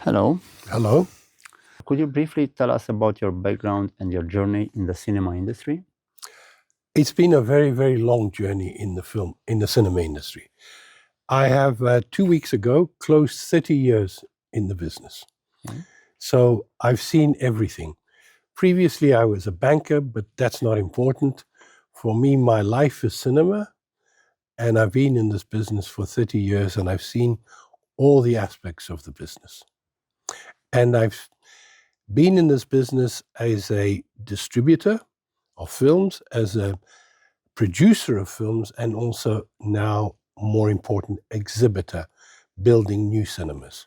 Hello. Hello. Could you briefly tell us about your background and your journey in the cinema industry? It's been a very, very long journey in the cinema industry. I have 2 weeks ago closed 30 years in the business. Okay. So I've seen everything. Previously, I was a banker, but that's not important. For me, my life is cinema, and I've been in this business for 30 years, and I've seen all the aspects of the business. And I've been in this business as a distributor of films, as a producer of films, and also now, more important, exhibitor, building new cinemas.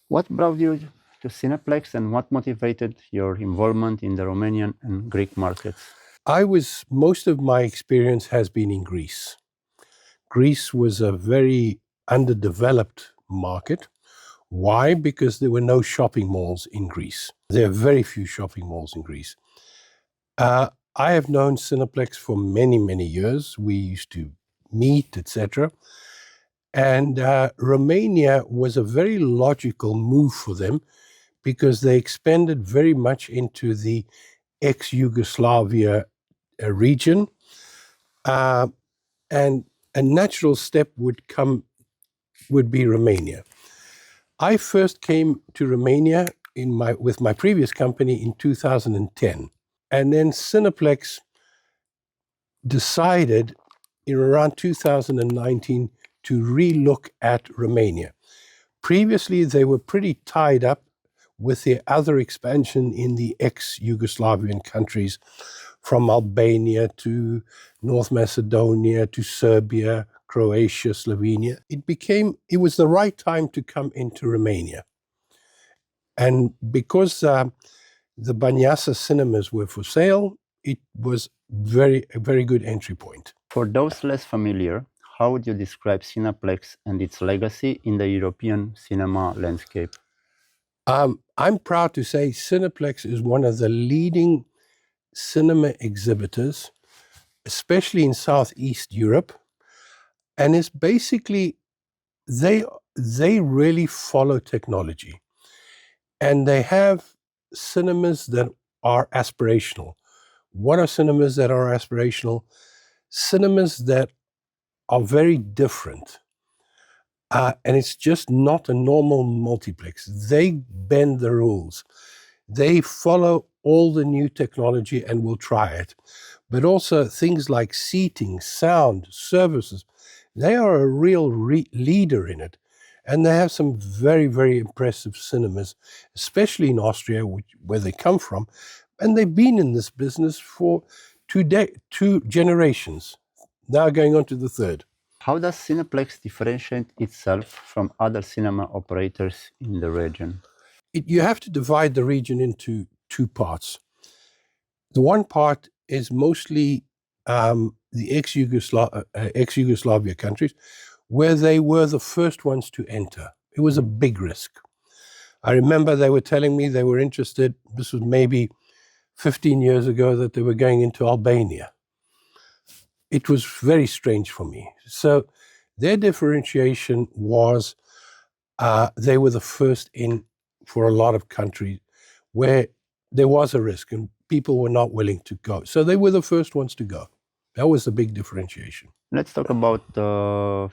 What brought you to Cineplexx and what motivated your involvement in the Romanian and Greek markets? Most of my experience has been in Greece. Greece was a very underdeveloped market. Why? Because there were no shopping malls in Greece. There are very few shopping malls in Greece. I have known Cineplexx for many, many years. We used to meet, etc. And Romania was a very logical move for them because they expanded very much into the ex-Yugoslavia region. And a natural step would be Romania. I first came to Romania with my previous company in 2010. And then Cineplexx decided in around 2019 to relook at Romania. Previously, they were pretty tied up with their other expansion in the ex-Yugoslavian countries, from Albania to North Macedonia to Serbia, Croatia, Slovenia. It was the right time to come into Romania. And because the Băneasa cinemas were for sale, it was a very good entry point. For those less familiar, how would you describe Cineplexx and its legacy in the European cinema landscape? I'm proud to say Cineplexx is one of the leading cinema exhibitors, especially in Southeast Europe. And it's basically, they really follow technology. And they have cinemas that are aspirational. What are cinemas that are aspirational? Cinemas that are very different. And it's just not a normal multiplex. They bend the rules. They follow all the new technology and will try it. But also things like seating, sound, services, they are a real leader in it. And they have some very, very impressive cinemas, especially in Austria, where they come from. And they've been in this business for two generations, now going on to the third. How does Cineplexx differentiate itself from other cinema operators in the region? You have to divide the region into two parts. The one part is mostly the ex-Yugoslavia countries, where they were the first ones to enter. It was a big risk. I remember they were telling me they were interested, this was maybe 15 years ago, that they were going into Albania. It was very strange for me. So their differentiation was they were the first in for a lot of countries where there was a risk and people were not willing to go. So they were the first ones to go. That was the big differentiation. Let's talk about the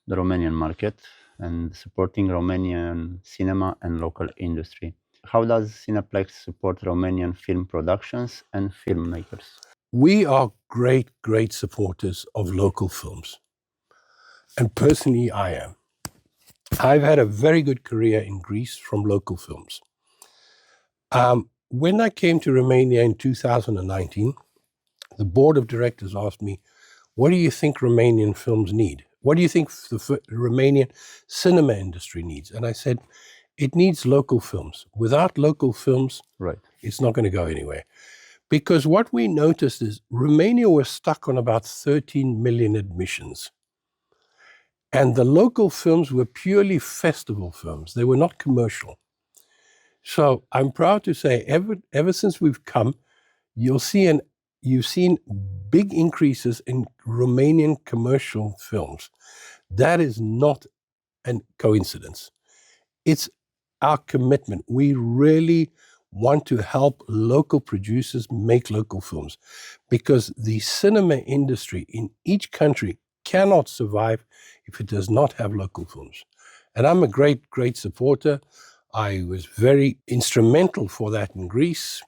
Romanian market and supporting Romanian cinema and local industry. How does Cineplexx support Romanian film productions and filmmakers? We are great, great supporters of local films. And personally, I am. I've had a very good career in Greece from local films. When I came to Romania in 2019, the board of directors asked me, what do you think Romanian films need? What do you think the Romanian cinema industry needs? And I said, it needs local films. Without local films, right, it's not going to go anywhere. Because what we noticed is Romania was stuck on about 13 million admissions. And the local films were purely festival films. They were not commercial. So I'm proud to say, ever since we've come, you've seen big increases in Romanian commercial films. That is not a coincidence. It's our commitment. We really want to help local producers make local films, because the cinema industry in each country cannot survive if it does not have local films. And I'm a great supporter. I was very instrumental for that in Greece.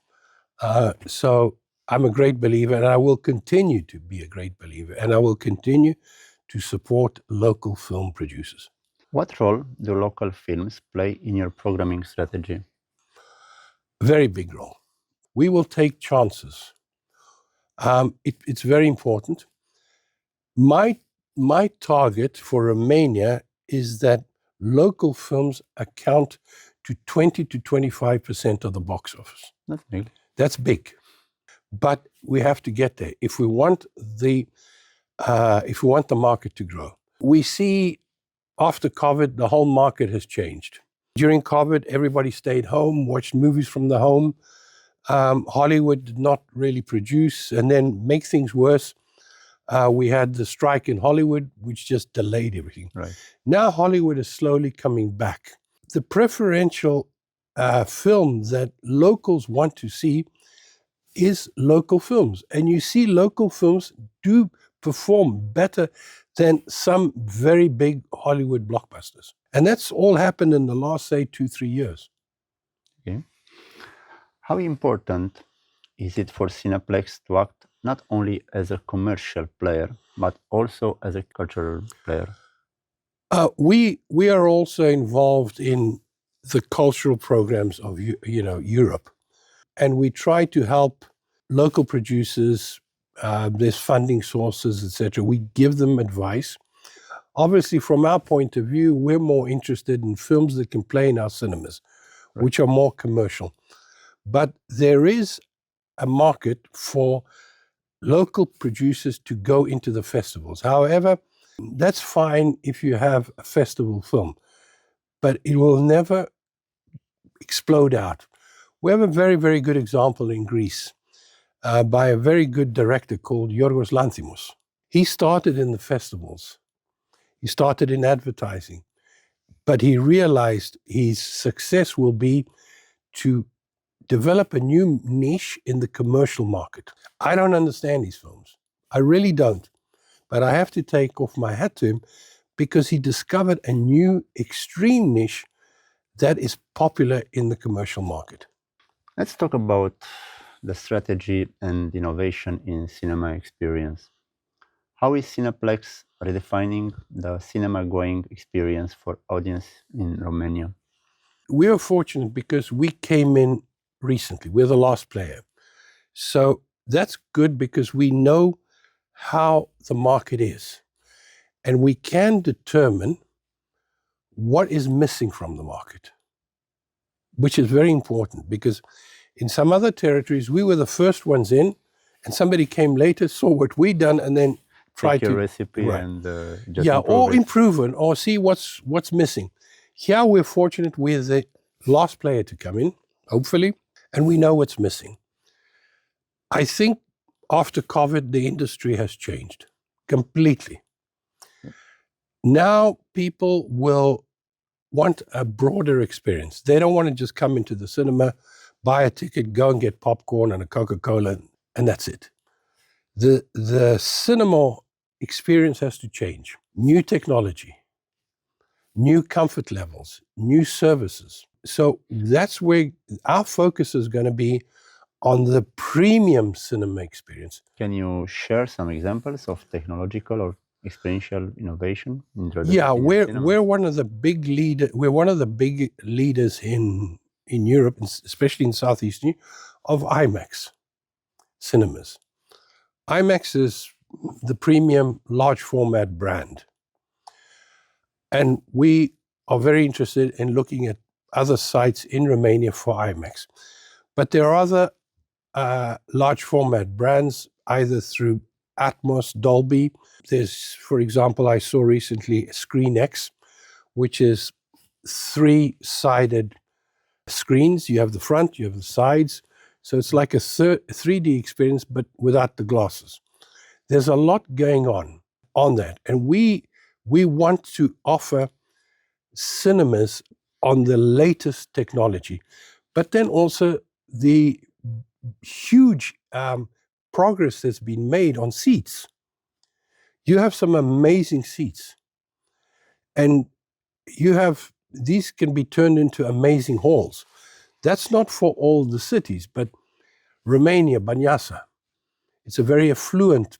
So I'm a great believer, and I will continue to be a great believer, and I will continue to support local film producers. What role do local films play in your programming strategy? Very big role. We will take chances. It's very important. My target for Romania is that local films account to 20 to 25% of the box office. That's big. That's big. But we have to get there if we want the market to grow. We see after COVID, the whole market has changed. During COVID, everybody stayed home, watched movies from the home. Hollywood did not really produce, and then make things worse, we had the strike in Hollywood, which just delayed everything. Right. Now Hollywood is slowly coming back. The preferential film that locals want to see is local films. And you see local films do perform better than some very big Hollywood blockbusters. And that's all happened in the last, say, 2-3 years. Okay. How important is it for Cineplexx to act not only as a commercial player, but also as a cultural player? We are also involved in the cultural programs of Europe, and we try to help local producers. There's funding sources, etc. We give them advice. Obviously, from our point of view, we're more interested in films that can play in our cinemas, right, which are more commercial. But there is a market for local producers to go into the festivals. However, that's fine if you have a festival film, but it will never explode out. We have a very, very good example in Greece by a very good director called Yorgos Lanthimos. He started in the festivals. He started in advertising, but he realized his success will be to develop a new niche in the commercial market. I don't understand these films. I really don't. But I have to take off my hat to him because he discovered a new extreme niche that is popular in the commercial market. Let's talk about the strategy and innovation in cinema experience. How is Cineplexx redefining the cinema-going experience for audience in Romania? We are fortunate because we came in recently. We're the last player. So that's good because we know how the market is. And we can determine what is missing from the market, which is very important because in some other territories, we were the first ones in, and somebody came later, saw what we done, and then tried to recipe, right, and just improve it, or see what's missing. Here we're fortunate we're the last player to come in, hopefully, and we know what's missing. I think after COVID, the industry has changed completely. Now people will want a broader experience. They don't want to just come into the cinema, buy a ticket, go and get popcorn and a Coca-Cola, and that's it. The cinema experience has to change. New technology, new comfort levels, new services. So that's where our focus is going to be, on the premium cinema experience. Can you share some examples of technological or experiential innovation? Yeah, we're one of the big leaders in Europe, especially in Southeast Europe, of IMAX cinemas. IMAX is the premium large format brand. And we are very interested in looking at other sites in Romania for IMAX. But there are other large format brands, either through Atmos, Dolby. There's, for example, I saw recently ScreenX, which is 3-sided screens. You have the front, you have the sides. So it's like a 3D experience, but without the glasses. There's a lot going on that. And we want to offer cinemas on the latest technology, but then also the huge progress that's been made on seats. You have some amazing seats, and these can be turned into amazing halls. That's not for all the cities, but Romania, Banyasa, it's a very affluent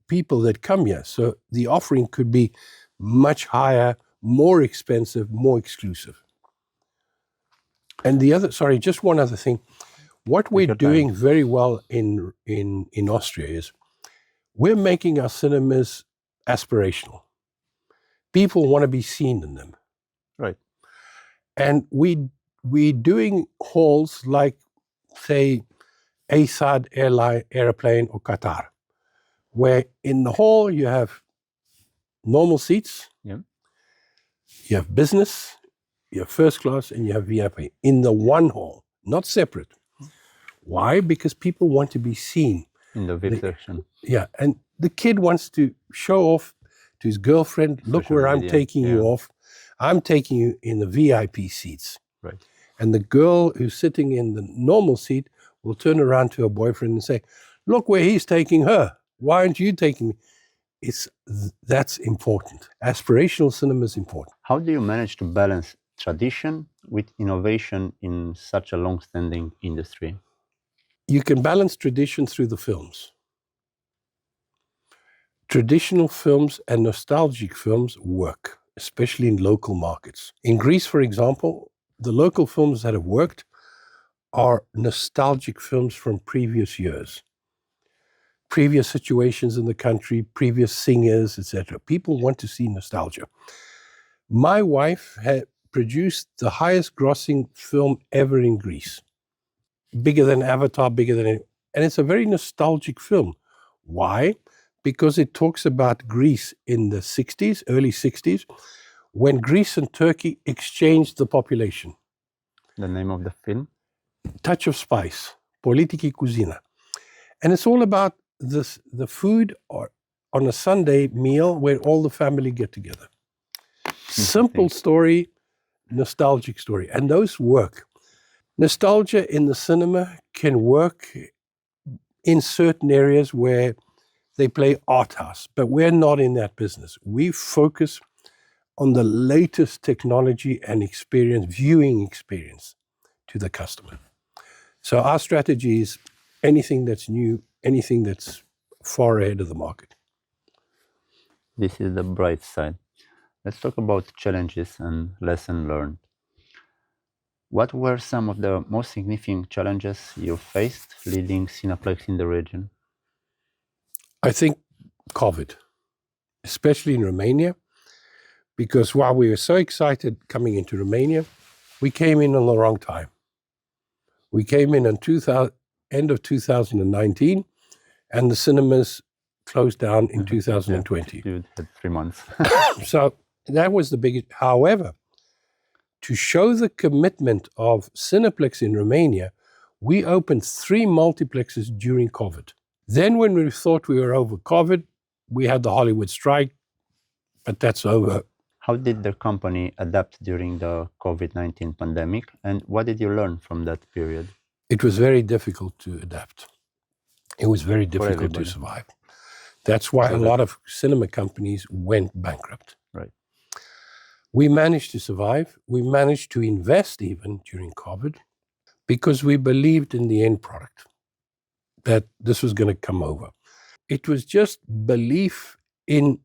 people that come here. So the offering could be much higher, more expensive, more exclusive. And just one other thing. What we're doing very well in Austria is we're making our cinemas aspirational. People want to be seen in them. Right. And we're doing halls like, say, Asad Airplane or Qatar, where in the hall you have normal seats, Yeah. you have business, you have first class, and you have VIP in the one hall, not separate. Why? Because people want to be seen. In the VIP section. Yeah, and the kid wants to show off to his girlfriend, look Social where I'm media, taking you off. I'm taking you in the VIP seats. Right. And the girl who's sitting in the normal seat will turn around to her boyfriend and say, look where he's taking her. Why aren't you taking me? That's important. Aspirational cinema is important. How do you manage to balance tradition with innovation in such a long-standing industry? You can balance tradition through the films. Traditional films and nostalgic films work, especially in local markets. In Greece, for example, the local films that have worked are nostalgic films from previous years, previous situations in the country, previous singers, etc. People want to see nostalgia. My wife had produced the highest grossing film ever in Greece. Bigger than Avatar, and it's a very nostalgic film. Why? Because it talks about Greece in the 60s, early 60s, when Greece and Turkey exchanged the population. The name of the film? Touch of Spice, Politiki Cucina. And it's all about the food or on a Sunday meal where all the family get together. Simple story, nostalgic story, and those work. Nostalgia in the cinema can work in certain areas where they play art house, but we're not in that business. We focus on the latest technology and viewing experience to the customer. So our strategy is anything that's new, anything that's far ahead of the market. This is the bright side. Let's talk about challenges and lessons learned. What were some of the most significant challenges you faced leading Cineplexx in the region? I think COVID, especially in Romania, because while we were so excited coming into Romania, we came in on the wrong time. We came in end of 2019, and the cinemas closed down in 2020. You had 3 months. So that was the biggest. However, to show the commitment of Cineplexx in Romania, we opened 3 multiplexes during COVID. Then when we thought we were over COVID, we had the Hollywood strike, but that's over. How did the company adapt during the COVID-19 pandemic, and what did you learn from that period? It was very difficult to adapt. It was very difficult to survive. That's why a lot of cinema companies went bankrupt. Right. We managed to survive. We managed to invest even during COVID because we believed in the end product, that this was going to come over. It was just belief in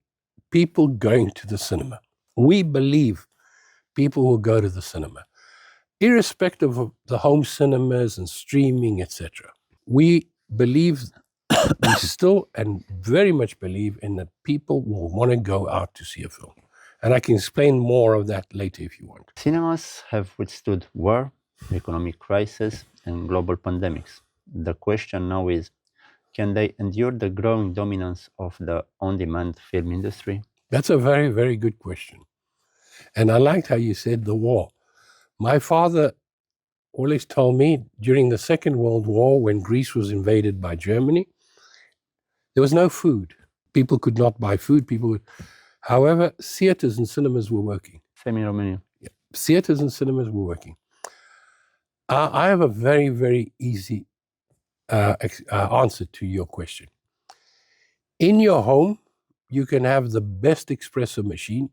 people going to the cinema. We believe people will go to the cinema, irrespective of the home cinemas and streaming, etc. We believe, we still and very much believe in that people will want to go out to see a film. And I can explain more of that later if you want. Cinemas have withstood war, economic crisis, and global pandemics. The question now is, can they endure the growing dominance of the on-demand film industry? That's a very, very good question. And I liked how you said the war. My father always told me during the Second World War, when Greece was invaded by Germany, there was no food. People could not buy food. However, theaters and cinemas were working. Same in Romania. theaters and cinemas were working. I have a very, very easy answer to your question. In your home, you can have the best espresso machine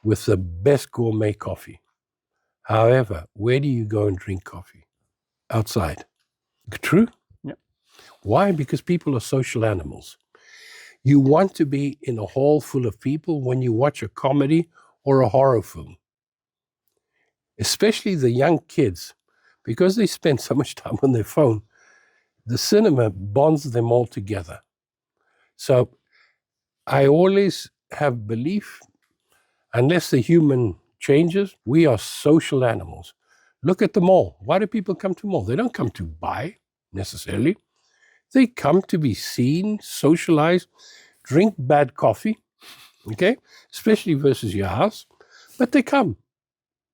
with the best gourmet coffee. However, where do you go and drink coffee? Outside. True? Yeah. Why? Because people are social animals. You want to be in a hall full of people when you watch a comedy or a horror film. Especially the young kids, because they spend so much time on their phone, the cinema bonds them all together. So I always have belief, unless the human changes, we are social animals. Look at the mall. Why do people come to mall? They don't come to buy necessarily. They come to be seen, socialize, drink bad coffee, okay? Especially versus your house, but they come.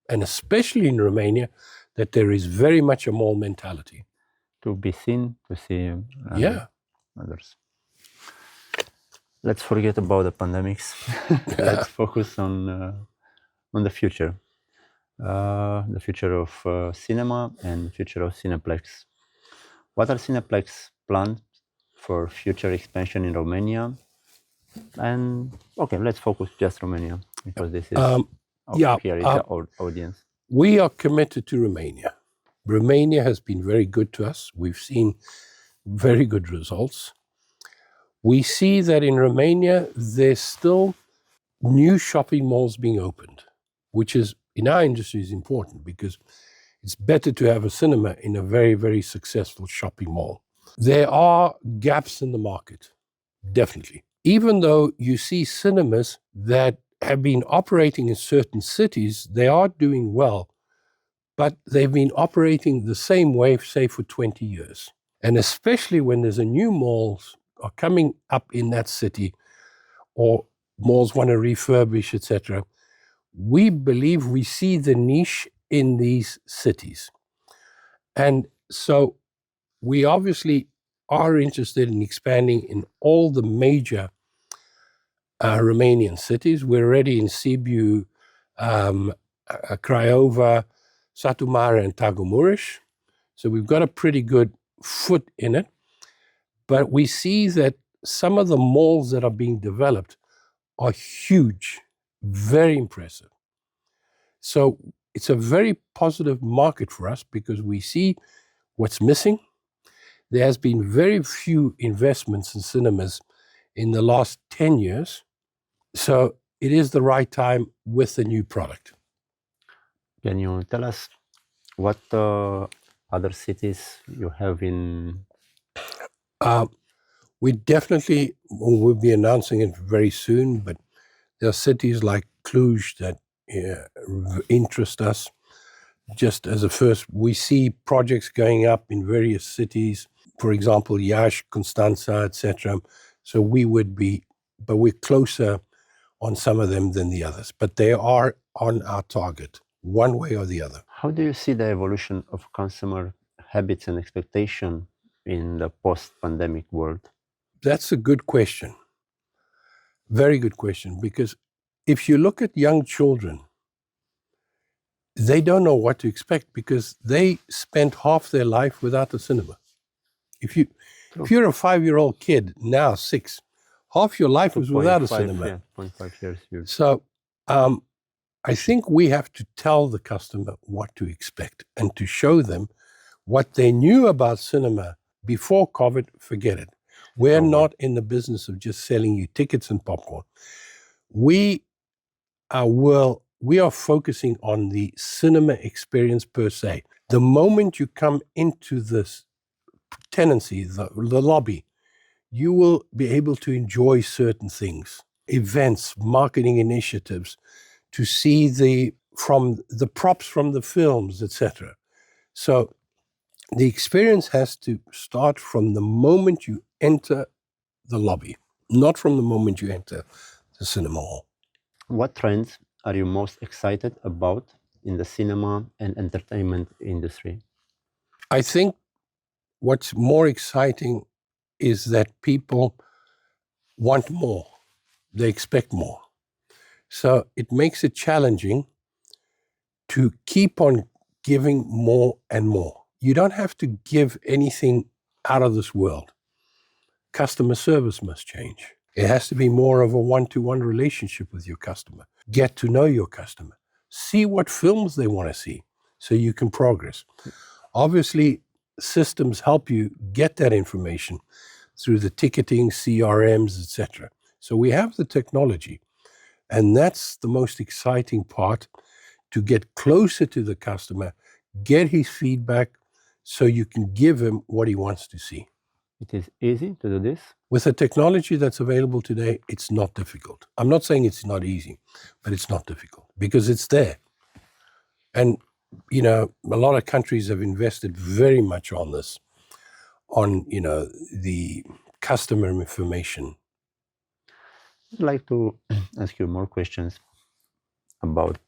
And especially in Romania, that there is very much a mall mentality. To be seen, to see others. Let's forget about the pandemics. Let's focus on the future. The future of cinema and the future of Cineplexx. What are Cineplexx plans for future expansion in Romania? And okay, let's focus just Romania, because this is here is the audience. We are committed to Romania. Romania has been very good to us. We've seen very good results. We see that in Romania, there's still new shopping malls being opened, which is, in our industry, is important because it's better to have a cinema in a very, very successful shopping mall. There are gaps in the market, definitely. Even though you see cinemas that have been operating in certain cities, they are doing well, but they've been operating the same way, say, for 20 years. And especially when there's a new malls are coming up in that city, or malls want to refurbish, etc., we believe we see the niche in these cities. And so we obviously are interested in expanding in all the major Romanian cities. We're already in Sibiu, Craiova, Satu Mare, and Târgu Mureș. So we've got a pretty good foot in it. But we see that some of the malls that are being developed are huge, very impressive. So it's a very positive market for us because we see what's missing. There has been very few investments in cinemas in the last 10 years. So it is the right time with the new product. Can you tell us what other cities you have in? We definitely will be announcing it very soon, but there are cities like Cluj that interest us. Just as a first, we see projects going up in various cities, for example, Iași, Constanța, etc. So we would be, but we're closer on some of them than the others. But they are on our target, one way or the other. How do you see the evolution of consumer habits and expectation in the post-pandemic world? That's a good question. Very good question, because if you look at young children, they don't know what to expect because they spent half their life without a cinema. If you're a 5-year-old kid, now 6, half your life was without a cinema. Yeah, 0.5 years. So I think we have to tell the customer what to expect and to show them what they knew about cinema before COVID. Forget it. We're not in the business of just selling you tickets and popcorn. We are focusing on the cinema experience per se. The moment you come into this tenancy, the lobby, you will be able to enjoy certain things, events, marketing initiatives, to see from the props from the films, etc. So the experience has to start from the moment you enter the lobby, not from the moment you enter the cinema hall. What trends are you most excited about in the cinema and entertainment industry? I think what's more exciting is that people want more. They expect more. So it makes it challenging to keep on giving more and more. You don't have to give anything out of this world. Customer service must change. It has to be more of a one-to-one relationship with your customer. Get to know your customer. See what films they want to see so you can progress. Obviously, systems help you get that information through the ticketing, CRMs, etc. So we have the technology, and that's the most exciting part, to get closer to the customer, get his feedback so you can give him what he wants to see. It is easy to do this? With the technology that's available today, it's not difficult. I'm not saying it's not easy, but it's not difficult because it's there. And, you know, a lot of countries have invested very much on this, on, you know, the customer information. I'd like to ask you more questions about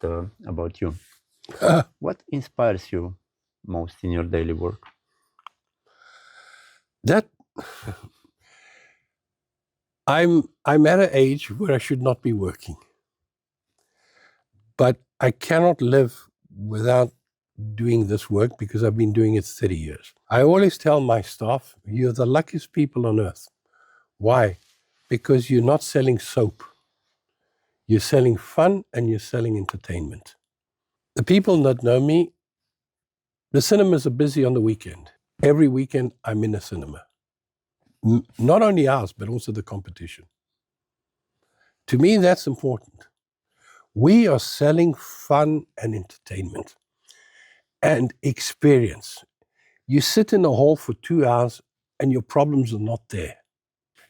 you. What inspires you most in your daily work? That I'm at an age where I should not be working, but I cannot live without doing this work because I've been doing it 30 years. I always tell my staff, you're the luckiest people on earth. Why? Because you're not selling soap. You're selling fun and you're selling entertainment. The people that know me, the cinemas are busy on the weekend. Every weekend I'm in a cinema. Not only ours, but also the competition. To me, that's important. We are selling fun and entertainment and experience. You sit in a hall for 2 hours and your problems are not there.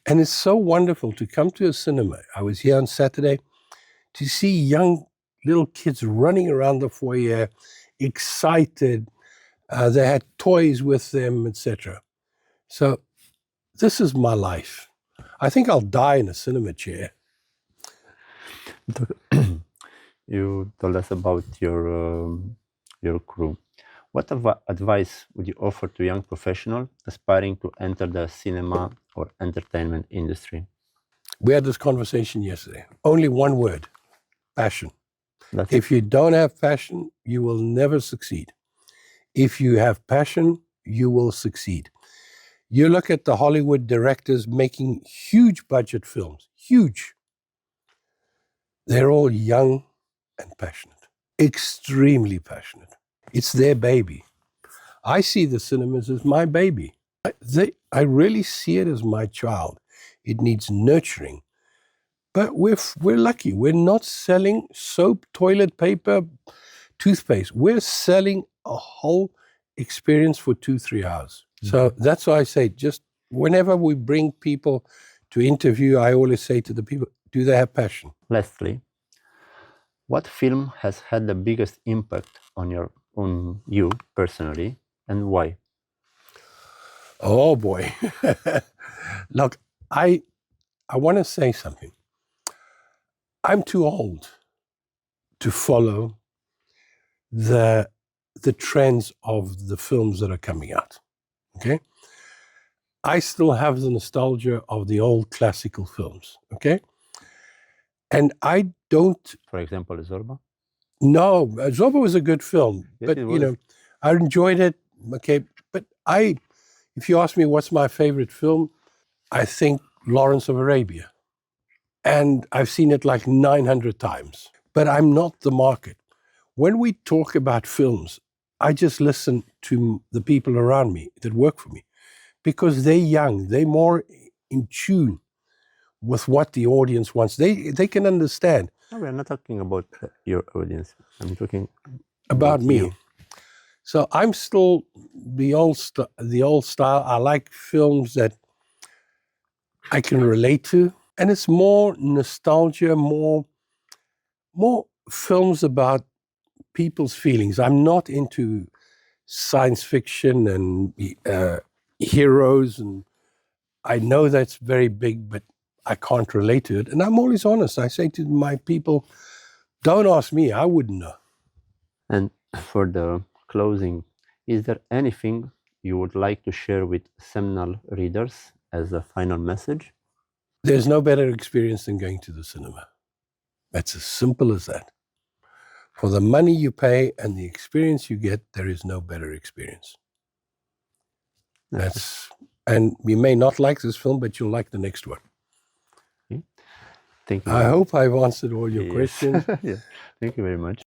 And it's so wonderful to come to a cinema. I was here on Saturday to see young little kids running around the foyer, excited. They had toys with them, etc. So this is my life. I think I'll die in a cinema chair. You told us about your crew. What advice would you offer to young professionals aspiring to enter the cinema or entertainment industry? We had this conversation yesterday. Only one word: passion. That's it. If you don't have passion, you will never succeed. If you have passion, you will succeed. You look at the Hollywood directors making huge budget films, huge. They're all young and passionate, extremely passionate. It's their baby. I see the cinemas as my baby. I really see it as my child. It needs nurturing. But we're lucky. We're not selling soap, toilet paper, toothpaste. We're selling a whole experience for 2-3 hours. So that's why I say, just whenever we bring people to interview, I always say to the people, do they have passion? Lastly, what film has had the biggest impact on you personally, and why? Oh boy. Look, I want to say something. I'm too old to follow the trends of the films that are coming out. Okay? I still have the nostalgia of the old classical films. Okay? And I don't. For example, Zorba? No, Zorba was a good film, Yes, but it you was. know, I enjoyed it. Okay, but if you ask me what's my favorite film, I think Lawrence of Arabia, and I've seen it like 900 times. But I'm not the market. When we talk about films, I just listen to the people around me that work for me, because they're young, they're more in tune with what the audience wants. They can understand. No, we're not talking about your audience. I'm talking About me. you. So I'm still the old style. I like films that I can relate to, and it's more nostalgia, more films about people's feelings. I'm not into science fiction and heroes, and I know that's very big, but I can't relate to it. And I'm always honest. I say to my people, don't ask me, I wouldn't know. And for the closing, is there anything you would like to share with seminal readers as a final message? There's no better experience than going to the cinema. That's as simple as that. For the money you pay and the experience you get, there is no better experience. And you may not like this film, but you'll like the next one. Thank you. I hope I've answered all your questions. Yeah. Thank you very much.